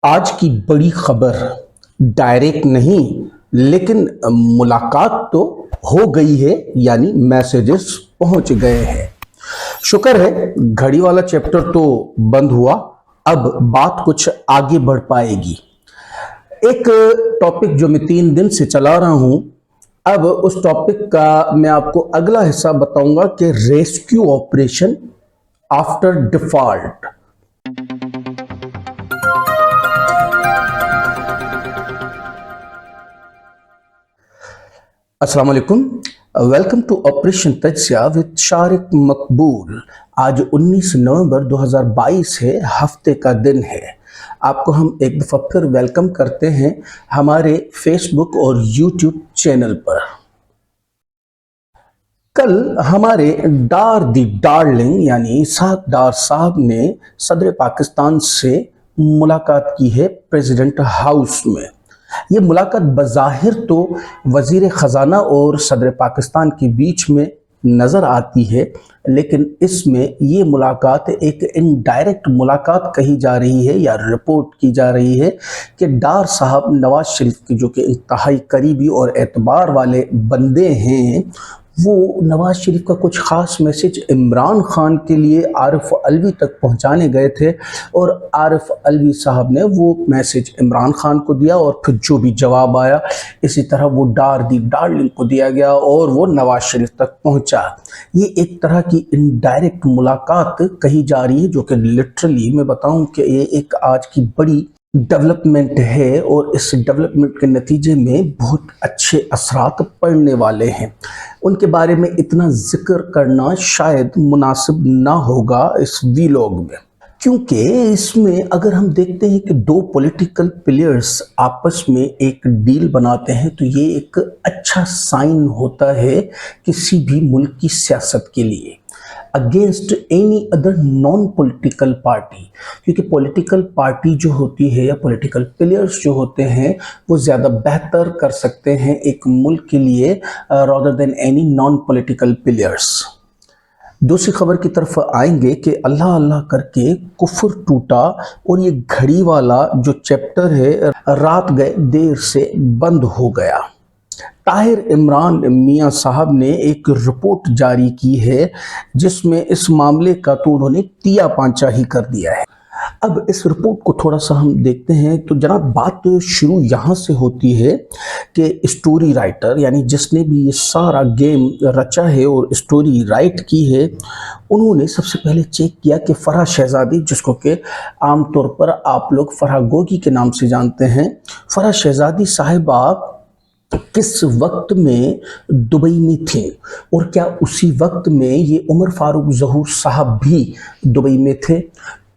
आज की बड़ी खबर डायरेक्ट नहीं, लेकिन मुलाकात तो हो गई है, यानी मैसेजेस पहुंच गए हैं। शुक्र है घड़ी वाला चैप्टर तो बंद हुआ, अब बात कुछ आगे बढ़ पाएगी। एक टॉपिक जो मैं 3 दिन से चला रहा हूं, अब उस टॉपिक का मैं आपको अगला हिस्सा बताऊंगा कि रेस्क्यू ऑपरेशन आफ्टर डिफॉल्ट। अस्सलाम वालेकुम, वेलकम टू ऑपरेशन तज्जिया विद शारिक मकबूल। आज 19 नवंबर 2022 है, हफ्ते का दिन है। आपको हम एक दफ़ा फिर वेलकम करते हैं हमारे फेसबुक और यूट्यूब चैनल पर। कल हमारे डार दी डार्लिंग यानी इसहाक डार साहब ने सदर पाकिस्तान से मुलाकात की है प्रेसिडेंट हाउस में। ये मुलाकात बज़ाहिर तो वज़ीर ख़ज़ाना और सदर पाकिस्तान के बीच में नज़र आती है, लेकिन इसमें ये मुलाकात एक इनडायरेक्ट मुलाकात कही जा रही है या रिपोर्ट की जा रही है कि डार साहब नवाज शरीफ के जो कि इंतहाई करीबी और एतबार वाले बंदे हैं, वो नवाज शरीफ का कुछ ख़ास मैसेज इमरान खान के लिए आरिफ अलवी तक पहुंचाने गए थे और आरिफ अलवी साहब ने वो मैसेज इमरान खान को दिया और फिर जो भी जवाब आया इसी तरह वो डार दी डार्लिंग को दिया गया और वो नवाज शरीफ तक पहुंचा। ये एक तरह की इनडायरेक्ट मुलाकात कही जा रही है, जो कि लिटरली मैं बताऊं कि ये एक आज की बड़ी डेवलपमेंट है और इस डेवलपमेंट के नतीजे में बहुत अच्छे असरात पड़ने वाले हैं। उनके बारे में इतना जिक्र करना शायद मुनासिब ना होगा इस वीलॉग में, क्योंकि इसमें अगर हम देखते हैं कि दो पॉलिटिकल प्लेयर्स आपस में एक डील बनाते हैं तो ये एक अच्छा साइन होता है किसी भी मुल्क की सियासत के लिए against any other non political party. क्योंकि पॉलिटिकल पार्टी जो होती है या पॉलिटिकल प्लेयर्स जो होते हैं वो ज़्यादा बेहतर कर सकते हैं एक मुल्क के लिए rather than any non political players. दूसरी खबर की तरफ आएंगे कि अल्लाह अल्लाह करके कुफर टूटा और ये घड़ी वाला जो चैप्टर है रात गए देर से बंद हो गया। ताहिर इमरान मियाँ साहब ने एक रिपोर्ट जारी की है जिसमें इस मामले का तो उन्होंने तिया पांचा ही कर दिया है। अब इस रिपोर्ट को थोड़ा सा हम देखते हैं तो जनाब बात तो शुरू यहाँ से होती है कि स्टोरी राइटर यानी जिसने भी ये सारा गेम रचा है और स्टोरी राइट की है, उन्होंने सबसे पहले चेक किया कि फराह शहजादी, जिसको कि आमतौर पर आप लोग फराह गोगी के नाम से जानते हैं, फराह शहजादी साहिबा किस वक्त में दुबई में थे और क्या उसी वक्त में ये उमर फारूक ज़हूर साहब भी दुबई में थे।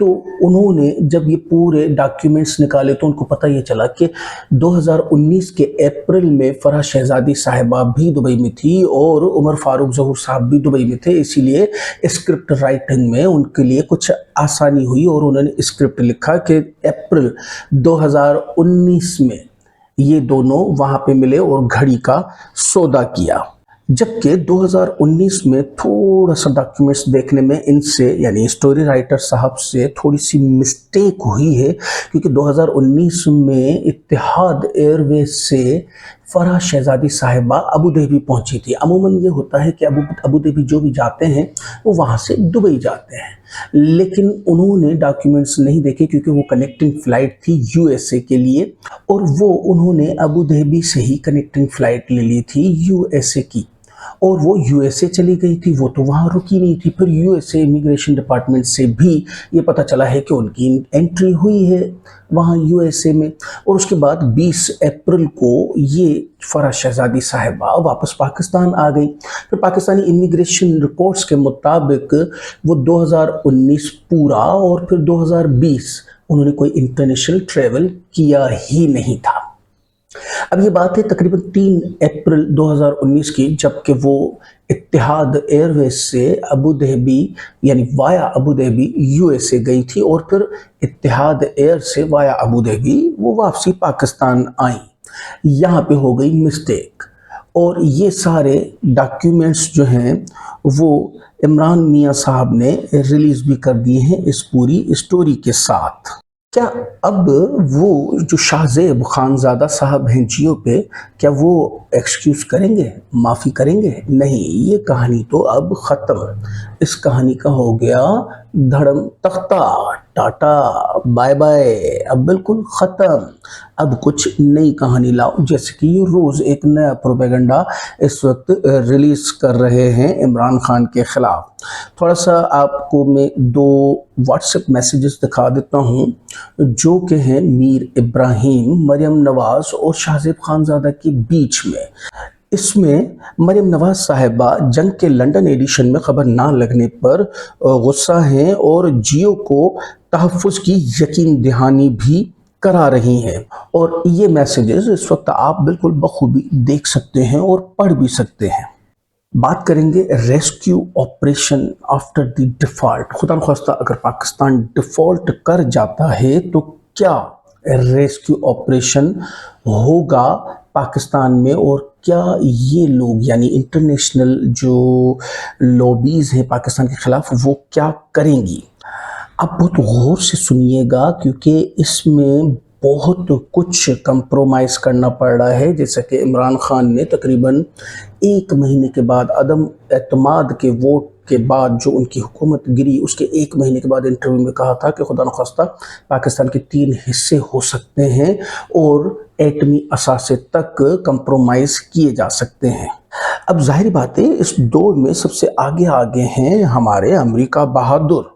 तो उन्होंने जब ये पूरे डॉक्यूमेंट्स निकाले तो उनको पता ये चला कि 2019 के अप्रैल में फराह शहजादी साहिबा भी दुबई में थी और उमर फारूक ज़हूर साहब भी दुबई में थे। इसीलिए स्क्रिप्ट राइटिंग में उनके लिए कुछ आसानी हुई और उन्होंने स्क्रिप्ट लिखा कि अप्रैल 2019 में ये दोनों वहाँ पे मिले और घड़ी का सौदा किया। जबकि 2019 में थोड़ा सा डॉक्यूमेंट्स देखने में इनसे यानी स्टोरी राइटर साहब से थोड़ी सी मिस्टेक हुई है, क्योंकि 2019 में इत्तेहाद एयरवेज से फराह शहजादी साहिबा अबू धाबी पहुंची थी। अमूमन ये होता है कि अबू धाबी जो भी जाते हैं वो वहाँ से दुबई जाते हैं, लेकिन उन्होंने डॉक्यूमेंट्स नहीं देखे क्योंकि वो कनेक्टिंग फ़्लाइट थी यूएसए के लिए और वो उन्होंने अबू धाबी से ही कनेक्टिंग फ़्लाइट ले ली थी यूएसए की और वो यूएसए चली गई थी, वो तो वहाँ रुकी नहीं थी। फिर यूएसए इमिग्रेशन डिपार्टमेंट से भी ये पता चला है कि उनकी एंट्री हुई है वहाँ यूएसए में और उसके बाद 20 अप्रैल को ये फराह शहजादी साहिबा वापस पाकिस्तान आ गई। फिर पाकिस्तानी इमिग्रेशन रिकॉर्ड्स के मुताबिक वो 2019 पूरा और फिर 2020 उन्होंने कोई इंटरनेशनल ट्रैवल किया ही नहीं था। अब ये बात है तकरीबन 3 अप्रैल 2019 की, जबकि वो इत्तेहाद एयरवेज से अबू धाबी यानी वाया अबू धाबी यूएसए गई थी और फिर इत्तेहाद एयर से वाया अबू धाबी वो वापसी पाकिस्तान आई। यहाँ पे हो गई मिस्टेक और ये सारे डॉक्यूमेंट्स जो हैं वो इमरान मियाँ साहब ने रिलीज़ भी कर दिए हैं इस पूरी स्टोरी के साथ। क्या अब वो जो शाहजेब खानज़ादा साहब हैं जियो पे, क्या वो एक्सक्यूज़ करेंगे, माफ़ी करेंगे? नहीं, ये कहानी तो अब ख़त्म। इस कहानी का हो गया धड़म तख्ता, टाटा, बाय बाय, अब बिल्कुल ख़त्म। अब कुछ नई कहानी लाओ, जैसे कि ये रोज़ एक नया प्रोपेगेंडा इस वक्त रिलीज़ कर रहे हैं इमरान खान के ख़िलाफ़। थोड़ा सा आपको मैं दो व्हाट्सएप मैसेजेस दिखा देता हूँ जो कि हैं मीर इब्राहिम, मरियम नवाज़ और शाहजेब खानज़ादा के बीच में। इसमें मरियम नवाज साहिबा जंग के लंदन एडिशन में खबर ना लगने पर गुस्सा हैं और जियो को तहफ़्फ़ुज़ की यकीन दहानी भी करा रही हैं। और ये मैसेजेस इस वक्त आप बिल्कुल बखूबी देख सकते हैं और पढ़ भी सकते हैं। बात करेंगे rescue operation after the default. खुदा न खास्ता अगर पाकिस्तान डिफ़ॉल्ट कर जाता है तो क्या रेस्क्यू ऑपरेशन होगा पाकिस्तान में, और क्या ये लोग यानी इंटरनेशनल जो लॉबीज़ हैं पाकिस्तान के ख़िलाफ़ वो क्या करेंगी? आप बहुत गौर से सुनिएगा क्योंकि इसमें बहुत कुछ कंप्रोमाइज़ करना पड़ रहा है। जैसा कि इमरान खान ने तकरीबन 1 महीने के बाद अदम एतमाद के वोट के बाद जो उनकी हुकूमत गिरी, उसके 1 महीने के बाद इंटरव्यू में कहा था कि खुदा न खास्ता पाकिस्तान के 3 हिस्से हो सकते हैं और एटमी असासे तक कंप्रोमाइज़ किए जा सकते हैं। अब ज़ाहिर बात है इस दौड़ में सबसे आगे हैं हमारे अमेरिका बहादुर,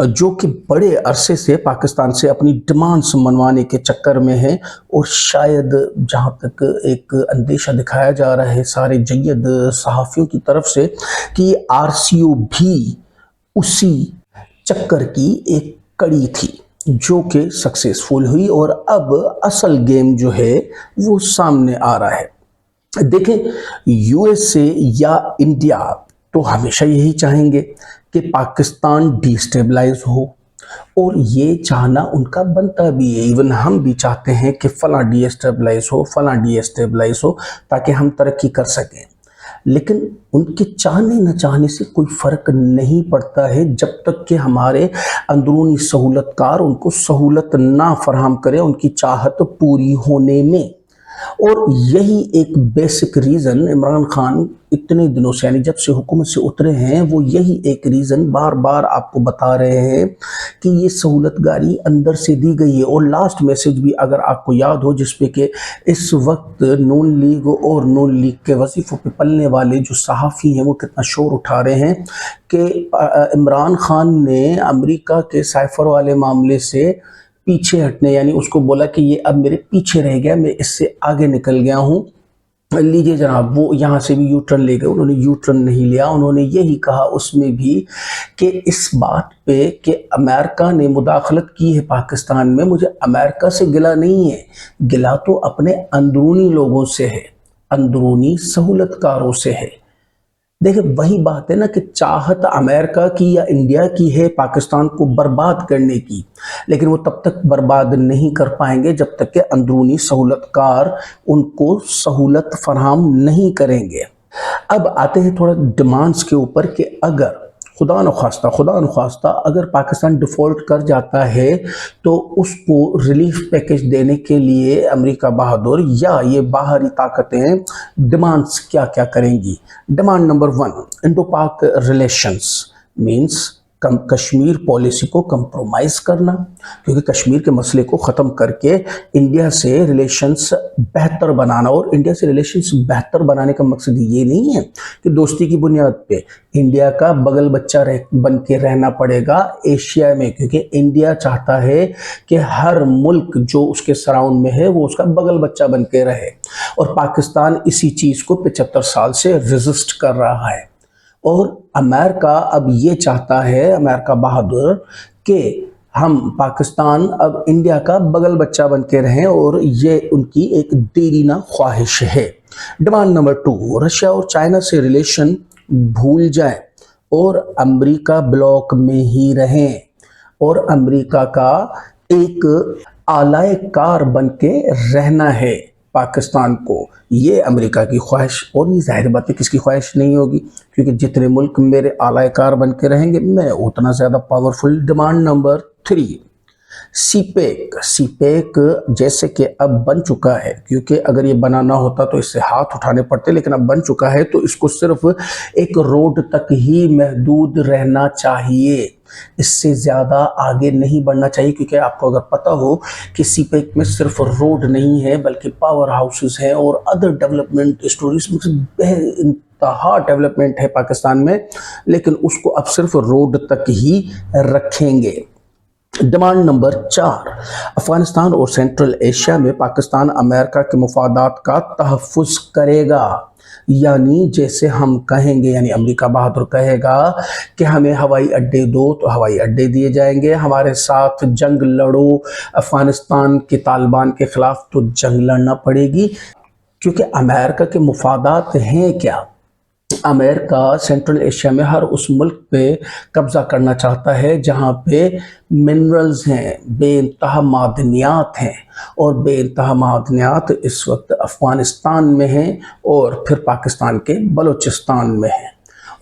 जो कि बड़े अरसे से पाकिस्तान से अपनी डिमांड्स मनवाने के चक्कर में है। और शायद जहाँ तक एक अंदेशा दिखाया जा रहा है सारे जय्यद सहाफ़ियों की तरफ से कि आरसीओ भी उसी चक्कर की एक कड़ी थी जो कि सक्सेसफुल हुई, और अब असल गेम जो है वो सामने आ रहा है। देखें, यूएसए या इंडिया तो हमेशा यही चाहेंगे कि पाकिस्तान डिस्टेबलाइज हो, और ये चाहना उनका बनता भी है। इवन हम भी चाहते हैं कि फ़लाँ डिस्टेबलाइज हो, फ़लाँ डिस्टेबलाइज हो, ताकि हम तरक्की कर सकें। लेकिन उनके चाहने न चाहने से कोई फ़र्क नहीं पड़ता है जब तक कि हमारे अंदरूनी सहूलतकार उनको सहूलत ना फराहम करें उनकी चाहत पूरी होने में। और यही एक बेसिक रीज़न इमरान खान इतने दिनों से यानी जब से हुकूमत से उतरे हैं वो यही एक रीज़न बार बार आपको बता रहे हैं कि ये सहूलतगारी अंदर से दी गई है। और लास्ट मैसेज भी अगर आपको याद हो जिस पे कि इस वक्त नून लीग और नून लीग के वजीफ़ों पे पलने वाले जो सहाफ़ी हैं वो कितना शोर उठा रहे हैं कि इमरान खान ने अमेरिका के साइफ़र वाले मामले से पीछे हटने यानी उसको बोला कि ये अब मेरे पीछे रह गया, मैं इससे आगे निकल गया हूँ, लीजिए जनाब। वो यहाँ से भी यू टर्न ले गए, उन्होंने यू टर्न नहीं लिया। उन्होंने यही कहा उसमें भी कि इस बात पे कि अमेरिका ने मुदाखलत की है पाकिस्तान में, मुझे अमेरिका से गिला नहीं है, गिला तो अपने अंदरूनी लोगों से है, अंदरूनी सहूलतकारों से है। देखिए वही बात है ना कि चाहत अमेरिका की या इंडिया की है पाकिस्तान को बर्बाद करने की, लेकिन वो तब तक बर्बाद नहीं कर पाएंगे जब तक कि अंदरूनी सहूलतकार उनको सहूलत फराहम नहीं करेंगे। अब आते हैं थोड़ा डिमांड्स के ऊपर कि अगर खुदा न ख्वास्ता अगर पाकिस्तान डिफ़ॉल्ट कर जाता है तो उसको रिलीफ पैकेज देने के लिए अमेरिका बहादुर या ये बाहरी ताकतें डिमांड्स क्या क्या करेंगी। डिमांड नंबर 1, इंडो पाक रिलेशंस मीन्स कश्मीर पॉलिसी को कंप्रोमाइज़ करना, क्योंकि कश्मीर के मसले को ख़त्म करके इंडिया से रिलेशंस बेहतर बनाना। और इंडिया से रिलेशंस बेहतर बनाने का मकसद ये नहीं है कि दोस्ती की बुनियाद पे इंडिया का बगल बच्चा बन के रहना पड़ेगा एशिया में, क्योंकि इंडिया चाहता है कि हर मुल्क जो उसके सराउंड में है वो उसका बगल बच्चा बन के रहे, और पाकिस्तान इसी चीज़ को 75 साल से रेजिस्ट कर रहा है। और अमेरिका अब ये चाहता है, अमेरिका बहादुर, कि हम पाकिस्तान अब इंडिया का बगल बच्चा बन के रहें, और ये उनकी एक देरीना ख्वाहिश है। डिमांड नंबर 2, रशिया और चाइना से रिलेशन भूल जाएं और अमेरिका ब्लॉक में ही रहें, और अमेरिका का एक आलाए कार बन के रहना है पाकिस्तान को। ये अमेरिका की ख्वाहिश, और ये ज़ाहिर बात है किसकी ख्वाहिश नहीं होगी, क्योंकि जितने मुल्क मेरे आलाए कार बन के रहेंगे मैं उतना ज़्यादा पावरफुल। डिमांड नंबर 3, सीपेक जैसे कि अब बन चुका है, क्योंकि अगर ये बनाना होता तो इससे हाथ उठाने पड़ते, लेकिन अब बन चुका है तो इसको सिर्फ एक रोड तक ही महदूद रहना चाहिए, इससे ज़्यादा आगे नहीं बढ़ना चाहिए। क्योंकि आपको अगर पता हो कि सीपेक में सिर्फ रोड नहीं है बल्कि पावर हाउसेस हैं और अदर डेवलपमेंट स्टोरीज इंतहा डेवलपमेंट है पाकिस्तान में, लेकिन उसको अब सिर्फ रोड तक ही रखेंगे। डिमांड नंबर 4, अफगानिस्तान और सेंट्रल एशिया में पाकिस्तान अमेरिका के मुफादात का तहफ़्फ़ुज़ करेगा। यानी जैसे हम कहेंगे, यानी अमेरिका बहादुर कहेगा कि हमें हवाई अड्डे दो तो हवाई अड्डे दिए जाएंगे, हमारे साथ जंग लड़ो अफगानिस्तान के तालिबान के ख़िलाफ़ तो जंग लड़ना पड़ेगी। क्योंकि अमेरिका के मुफादात हैं क्या? अमेरिका सेंट्रल एशिया में हर उस मुल्क पे कब्ज़ा करना चाहता है जहाँ पे मिनरल्स हैं, बेइंतहा मादनियात हैं, और बेइंतहा मादनियात इस वक्त अफ़गानिस्तान में हैं और फिर पाकिस्तान के बलूचिस्तान में हैं,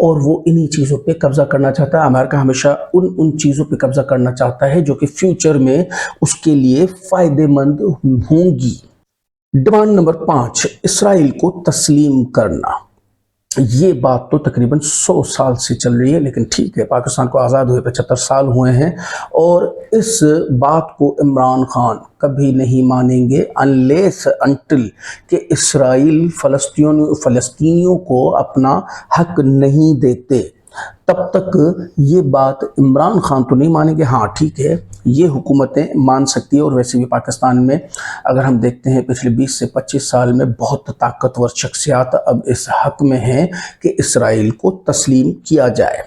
और वो इन्हीं चीज़ों पे कब्ज़ा करना चाहता है। अमेरिका हमेशा उन चीज़ों पे कब्ज़ा करना चाहता है जो कि फ्यूचर में उसके लिए फ़ायदेमंद होंगी। डिमांड नंबर 5, इसराइल को तस्लीम करना। ये बात तो तकरीबन 100 साल से चल रही है, लेकिन ठीक है, पाकिस्तान को आज़ाद हुए 75 साल हुए हैं और इस बात को इमरान खान कभी नहीं मानेंगे अनलेस अनटिल कि इसराइल फ़लस्तीनियों को अपना हक नहीं देते, तब तक ये बात इमरान खान तो नहीं मानेंगे। हाँ ठीक है, ये हुकूमतें मान सकती है, और वैसे भी पाकिस्तान में अगर हम देखते हैं पिछले 20 से 25 साल में बहुत ताकतवर शख्सियात अब इस हक में हैं कि इसराइल को तस्लीम किया जाए।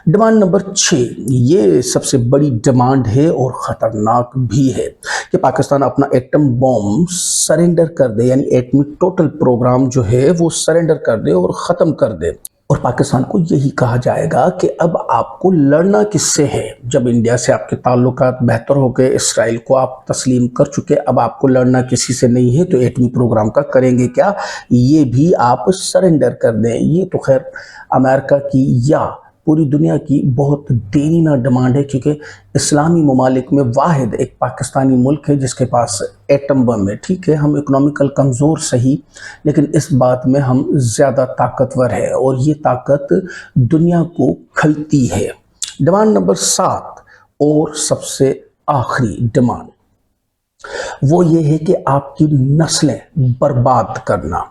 डिमांड नंबर 6, ये सबसे बड़ी डिमांड है और ख़तरनाक भी है कि पाकिस्तान अपना एटम बॉम्ब सरेंडर कर दे, यानी एटमी टोटल प्रोग्राम जो है वो सरेंडर कर दे और ख़त्म कर दे। और पाकिस्तान को यही कहा जाएगा कि अब आपको लड़ना किससे है? जब इंडिया से आपके ताल्लुकात बेहतर हो गए, इसराइल को आप तस्लीम कर चुके, अब आपको लड़ना किसी से नहीं है, तो एटमी प्रोग्राम का करेंगे क्या? ये भी आप सरेंडर कर दें। ये तो खैर अमेरिका की या पूरी दुनिया की बहुत देरीना डिमांड है, क्योंकि इस्लामी ममालिक में वाहिद एक पाकिस्तानी मुल्क है जिसके पास एटम बम है। ठीक है, हम इकोनॉमिकल कमज़ोर सही, लेकिन इस बात में हम ज़्यादा ताकतवर है और ये ताकत दुनिया को खलती है। डिमांड नंबर 7 और सबसे आखिरी डिमांड वो ये है कि आपकी नस्लें बर्बाद करना।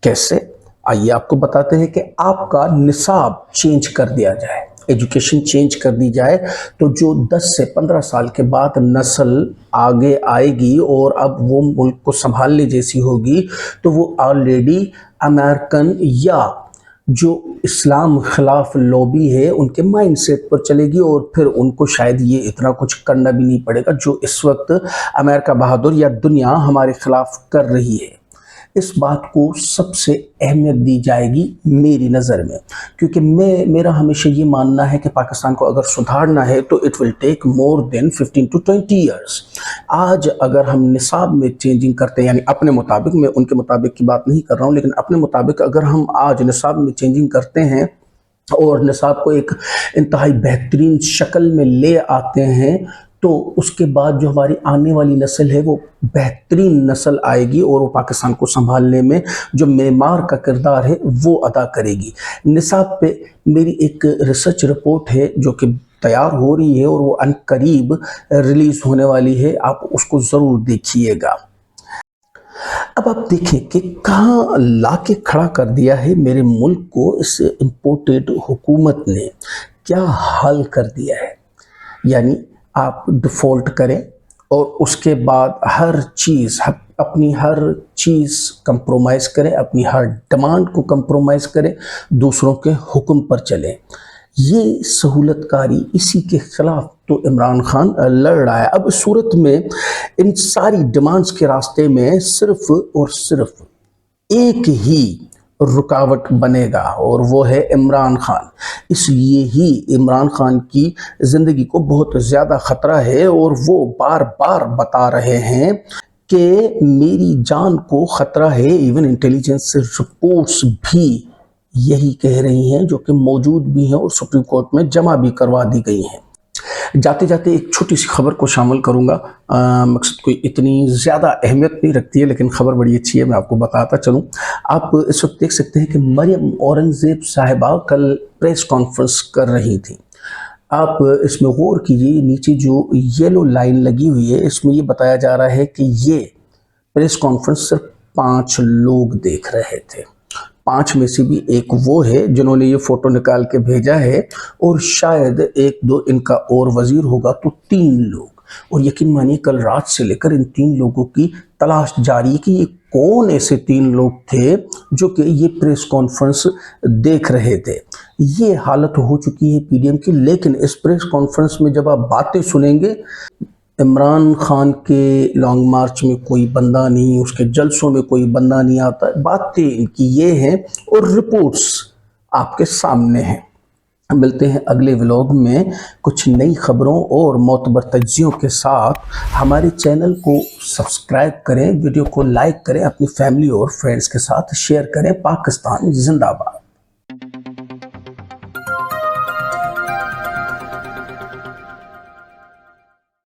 कैसे? आइए आपको बताते हैं कि आपका निसाब चेंज कर दिया जाए, एजुकेशन चेंज कर दी जाए, तो जो 10 से 15 साल के बाद नस्ल आगे आएगी और अब वो मुल्क को संभालने जैसी होगी, तो वो ऑलरेडी अमेरिकन या जो इस्लाम खिलाफ लॉबी है उनके माइंड सेट पर चलेगी, और फिर उनको शायद ये इतना कुछ करना भी नहीं पड़ेगा जो इस वक्त अमेरिका बहादुर या दुनिया हमारे खिलाफ कर रही है। इस बात को सबसे अहमियत दी जाएगी मेरी नज़र में, क्योंकि मेरा हमेशा ये मानना है कि पाकिस्तान को अगर सुधारना है तो it will take more than 15 to 20 years. आज अगर हम निसाब में चेंजिंग करते हैं, यानी अपने मुताबिक, मैं उनके मुताबिक की बात नहीं कर रहा हूँ, लेकिन अपने मुताबिक अगर हम आज निसाब में चेंजिंग करते हैं और निसाब को एक इंतहाई बेहतरीन शक्ल में ले आते हैं, तो उसके बाद जो हमारी आने वाली नस्ल है वो बेहतरीन नस्ल आएगी और वो पाकिस्तान को संभालने में जो मेमार का किरदार है वो अदा करेगी। निसाब पे मेरी एक रिसर्च रिपोर्ट है जो कि तैयार हो रही है और वो अनकरीब रिलीज़ होने वाली है, आप उसको ज़रूर देखिएगा। अब आप देखें कि कहाँ ला के खड़ा कर दिया है मेरे मुल्क को इस इम्पोर्टेड हुकूमत ने, क्या हाल कर दिया है। यानी आप डिफ़ॉल्ट करें और उसके बाद हर चीज़, अपनी हर चीज़ कंप्रोमाइज़ करें, अपनी हर डिमांड को कंप्रोमाइज़ करें, दूसरों के हुक्म पर चलें। ये सहूलतकारी, इसी के ख़िलाफ़ तो इमरान खान लड़ रहा है। अब इस सूरत में इन सारी डिमांड्स के रास्ते में सिर्फ़ और सिर्फ एक ही रुकावट बनेगा और वो है इमरान खान। इसलिए ही इमरान खान की ज़िंदगी को बहुत ज़्यादा ख़तरा है और वो बार बार बता रहे हैं कि मेरी जान को ख़तरा है। इवन इंटेलिजेंस रिपोर्ट्स भी यही कह रही हैं, जो कि मौजूद भी हैं और सुप्रीम कोर्ट में जमा भी करवा दी गई हैं। जाते जाते एक छोटी सी खबर को शामिल करूंगा। मकसद कोई इतनी ज़्यादा अहमियत नहीं रखती है, लेकिन खबर बड़ी अच्छी है, मैं आपको बताता चलूं। आप इस वक्त देख सकते हैं कि मरियम औरंगज़ेब साहिबा कल प्रेस कॉन्फ्रेंस कर रही थी। आप इसमें गौर कीजिए, नीचे जो येलो लाइन लगी हुई है इसमें ये बताया जा रहा है कि ये प्रेस कॉन्फ्रेंस सिर्फ 5 लोग देख रहे थे। 5 में से भी एक वो है जिन्होंने ये फोटो निकाल के भेजा है, और शायद 1-2 इनका और वजीर होगा, तो 3 लोग। और यकीन मानिए कल रात से लेकर इन 3 लोगों की तलाश जारी है कि ये कौन ऐसे 3 लोग थे जो कि ये प्रेस कॉन्फ्रेंस देख रहे थे। ये हालत हो चुकी है पीडीएम की। लेकिन इस प्रेस कॉन्फ्रेंस में जब आप बातें सुनेंगे, इमरान खान के लॉन्ग मार्च में कोई बंदा नहीं, उसके जलसों में कोई बंदा नहीं आता, बातें इनकी ये हैं और रिपोर्ट्स आपके सामने हैं। मिलते हैं अगले व्लॉग में कुछ नई खबरों और मोतबर तज्जियों के साथ। हमारे चैनल को सब्सक्राइब करें, वीडियो को लाइक करें, अपनी फैमिली और फ्रेंड्स के साथ शेयर करें। पाकिस्तान जिंदाबाद।